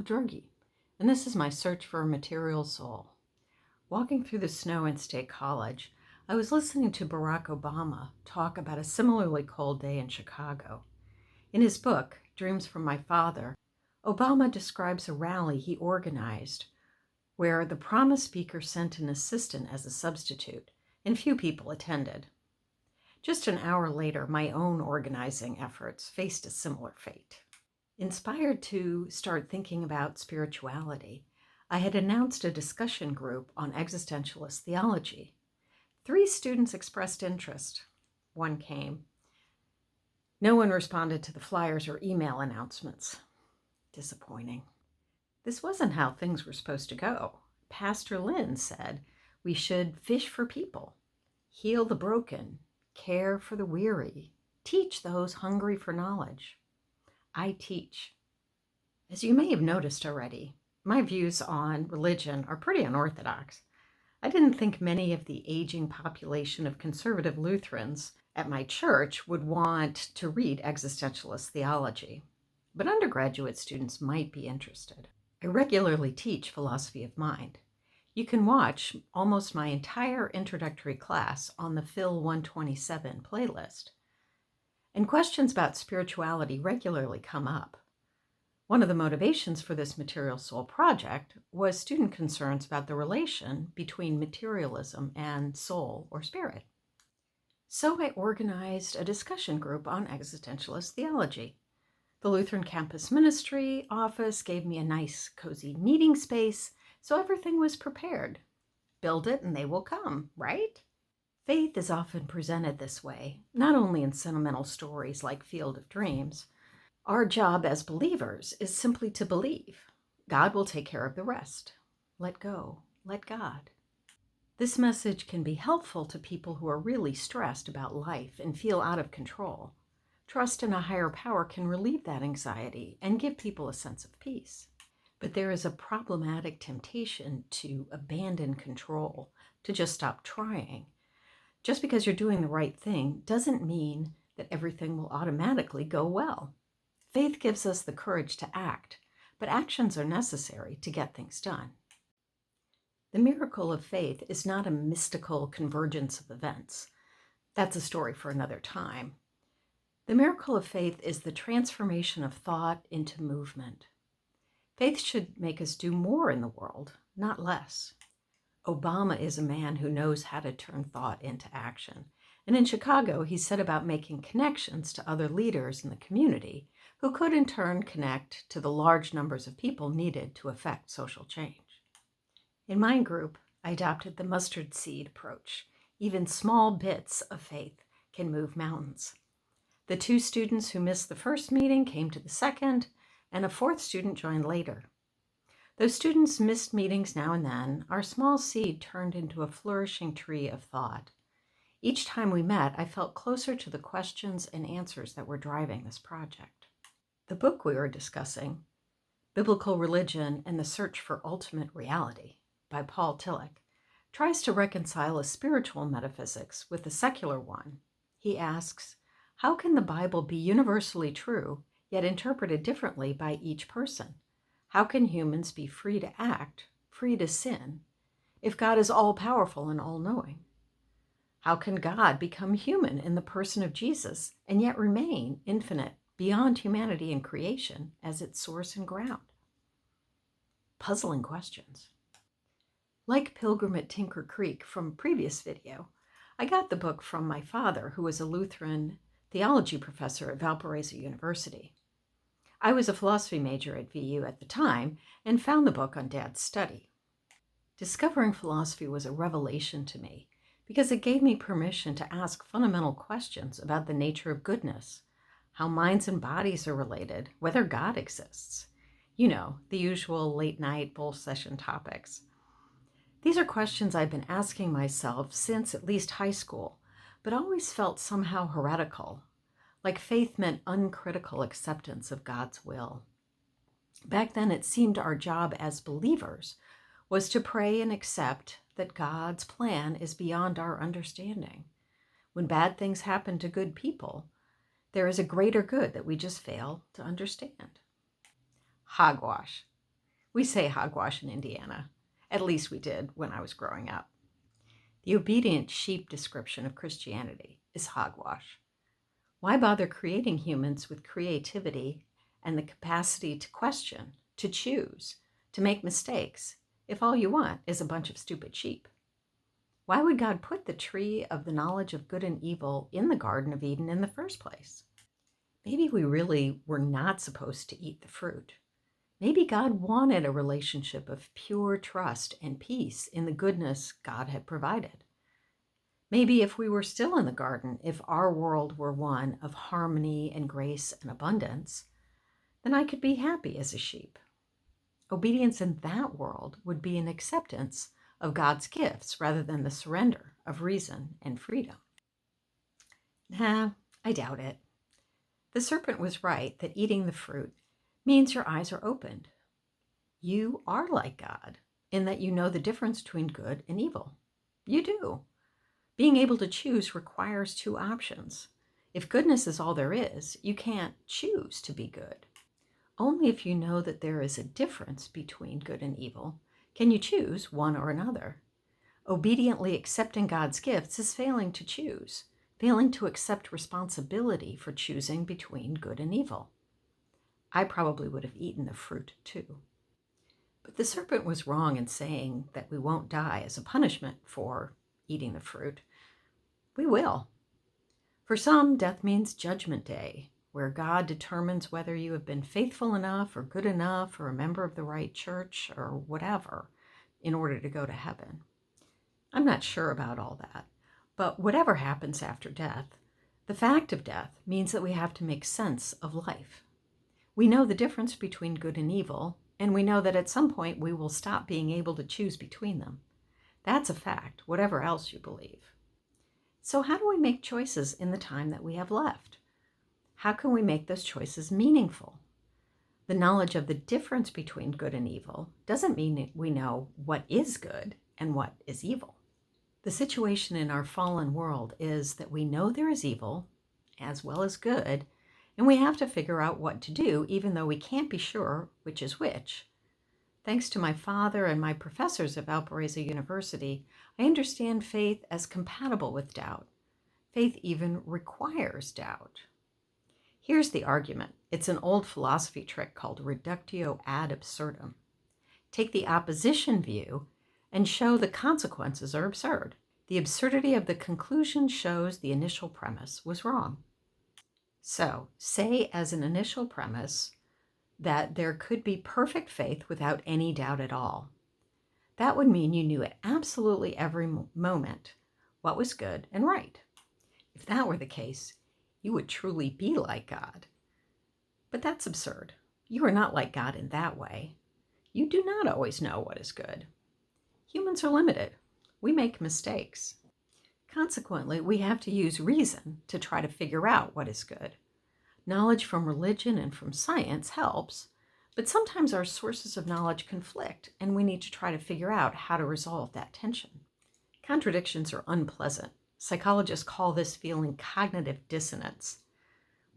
Druggie, and this is my search for a material soul. Walking through the snow in State College, I was listening to Barack Obama talk about a similarly cold day in Chicago. In his book, Dreams from My Father, Obama describes a rally he organized where the promised speaker sent an assistant as a substitute, and few people attended. Just an hour later, my own organizing efforts faced a similar fate. Inspired to start thinking about spirituality, I had announced a discussion group on existentialist theology. 3 students expressed interest. 1 came. No one responded to the flyers or email announcements. Disappointing. This wasn't how things were supposed to go. Pastor Lynn said we should fish for people, heal the broken, care for the weary, teach those hungry for knowledge. I teach. As you may have noticed already, my views on religion are pretty unorthodox. I didn't think many of the aging population of conservative Lutherans at my church would want to read existentialist theology, but undergraduate students might be interested. I regularly teach philosophy of mind. You can watch almost my entire introductory class on the Phil 127 playlist. And questions about spirituality regularly come up. One of the motivations for this Material Soul project was student concerns about the relation between materialism and soul or spirit. So I organized a discussion group on existentialist theology. The Lutheran Campus Ministry office gave me a nice, cozy meeting space, so everything was prepared. Build it and they will come, right? Faith is often presented this way, not only in sentimental stories like Field of Dreams. Our job as believers is simply to believe. God will take care of the rest. Let go. Let God. This message can be helpful to people who are really stressed about life and feel out of control. Trust in a higher power can relieve that anxiety and give people a sense of peace. But there is a problematic temptation to abandon control, to just stop trying. Just because you're doing the right thing doesn't mean that everything will automatically go well. Faith gives us the courage to act, but actions are necessary to get things done. The miracle of faith is not a mystical convergence of events. That's a story for another time. The miracle of faith is the transformation of thought into movement. Faith should make us do more in the world, not less. Obama is a man who knows how to turn thought into action. And in Chicago, he set about making connections to other leaders in the community who could in turn connect to the large numbers of people needed to affect social change. In my group, I adopted the mustard seed approach. Even small bits of faith can move mountains. The 2 students who missed the first meeting came to the second, and a 4th student joined later. Though students missed meetings now and then, our small seed turned into a flourishing tree of thought. Each time we met, I felt closer to the questions and answers that were driving this project. The book we were discussing, Biblical Religion and the Search for Ultimate Reality, by Paul Tillich, tries to reconcile a spiritual metaphysics with a secular one. He asks, how can the Bible be universally true, yet interpreted differently by each person? How can humans be free to act, free to sin, if God is all-powerful and all-knowing? How can God become human in the person of Jesus and yet remain infinite, beyond humanity and creation as its source and ground? Puzzling questions. Like Pilgrim at Tinker Creek from a previous video, I got the book from my father, who was a Lutheran theology professor at Valparaiso University. I was a philosophy major at VU at the time and found the book on Dad's study. Discovering philosophy was a revelation to me because it gave me permission to ask fundamental questions about the nature of goodness, how minds and bodies are related, whether God exists. You know, the usual late-night bull session topics. These are questions I've been asking myself since at least high school, but always felt somehow heretical, like faith meant uncritical acceptance of God's will. Back then, it seemed our job as believers was to pray and accept that God's plan is beyond our understanding. When bad things happen to good people, there is a greater good that we just fail to understand. Hogwash. We say hogwash in Indiana. At least we did when I was growing up. The obedient sheep description of Christianity is hogwash. Why bother creating humans with creativity and the capacity to question, to choose, to make mistakes, if all you want is a bunch of stupid sheep? Why would God put the tree of the knowledge of good and evil in the Garden of Eden in the first place? Maybe we really were not supposed to eat the fruit. Maybe God wanted a relationship of pure trust and peace in the goodness God had provided. Maybe if we were still in the garden, if our world were one of harmony and grace and abundance, then I could be happy as a sheep. Obedience in that world would be an acceptance of God's gifts rather than the surrender of reason and freedom. Nah, I doubt it. The serpent was right that eating the fruit means your eyes are opened. You are like God in that you know the difference between good and evil. You do. Being able to choose requires two options. If goodness is all there is, you can't choose to be good. Only if you know that there is a difference between good and evil can you choose one or another. Obediently accepting God's gifts is failing to choose, failing to accept responsibility for choosing between good and evil. I probably would have eaten the fruit too. But the serpent was wrong in saying that we won't die as a punishment for eating the fruit. We will. For some, death means Judgment Day, where God determines whether you have been faithful enough or good enough or a member of the right church or whatever in order to go to heaven. I'm not sure about all that, but whatever happens after death, the fact of death means that we have to make sense of life. We know the difference between good and evil, and we know that at some point we will stop being able to choose between them. That's a fact, whatever else you believe. So how do we make choices in the time that we have left? How can we make those choices meaningful? The knowledge of the difference between good and evil doesn't mean we know what is good and what is evil. The situation in our fallen world is that we know there is evil as well as good, and we have to figure out what to do even though we can't be sure which is which. Thanks to my father and my professors at Valparaiso University, I understand faith as compatible with doubt. Faith even requires doubt. Here's the argument. It's an old philosophy trick called reductio ad absurdum. Take the opposition view and show the consequences are absurd. The absurdity of the conclusion shows the initial premise was wrong. So, say as an initial premise that there could be perfect faith without any doubt at all. That would mean you knew at absolutely every moment what was good and right. If that were the case, you would truly be like God. But that's absurd. You are not like God in that way. You do not always know what is good. Humans are limited. We make mistakes. Consequently, we have to use reason to try to figure out what is good. Knowledge from religion and from science helps, but sometimes our sources of knowledge conflict, and we need to try to figure out how to resolve that tension. Contradictions are unpleasant. Psychologists call this feeling cognitive dissonance.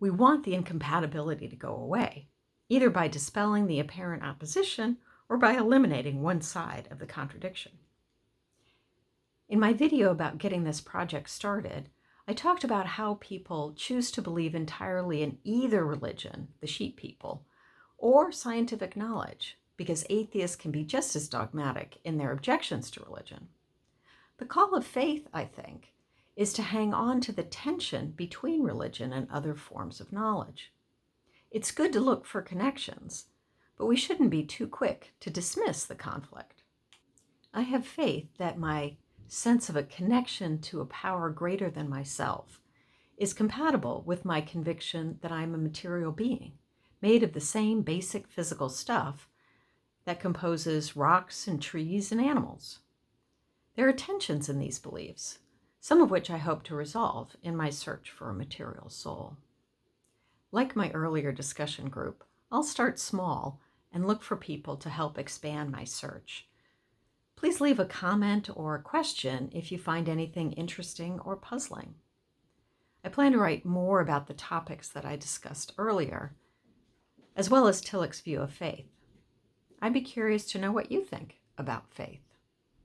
We want the incompatibility to go away, either by dispelling the apparent opposition or by eliminating one side of the contradiction. In my video about getting this project started, I talked about how people choose to believe entirely in either religion, the sheep people, or scientific knowledge, because atheists can be just as dogmatic in their objections to religion. The call of faith, I think, is to hang on to the tension between religion and other forms of knowledge. It's good to look for connections, but we shouldn't be too quick to dismiss the conflict. I have faith that my sense of a connection to a power greater than myself is compatible with my conviction that I'm a material being, made of the same basic physical stuff that composes rocks and trees and animals. There are tensions in these beliefs, some of which I hope to resolve in my search for a material soul. Like my earlier discussion group, I'll start small and look for people to help expand my search. Please leave a comment or a question if you find anything interesting or puzzling. I plan to write more about the topics that I discussed earlier, as well as Tillich's view of faith. I'm I'd be curious to know what you think about faith.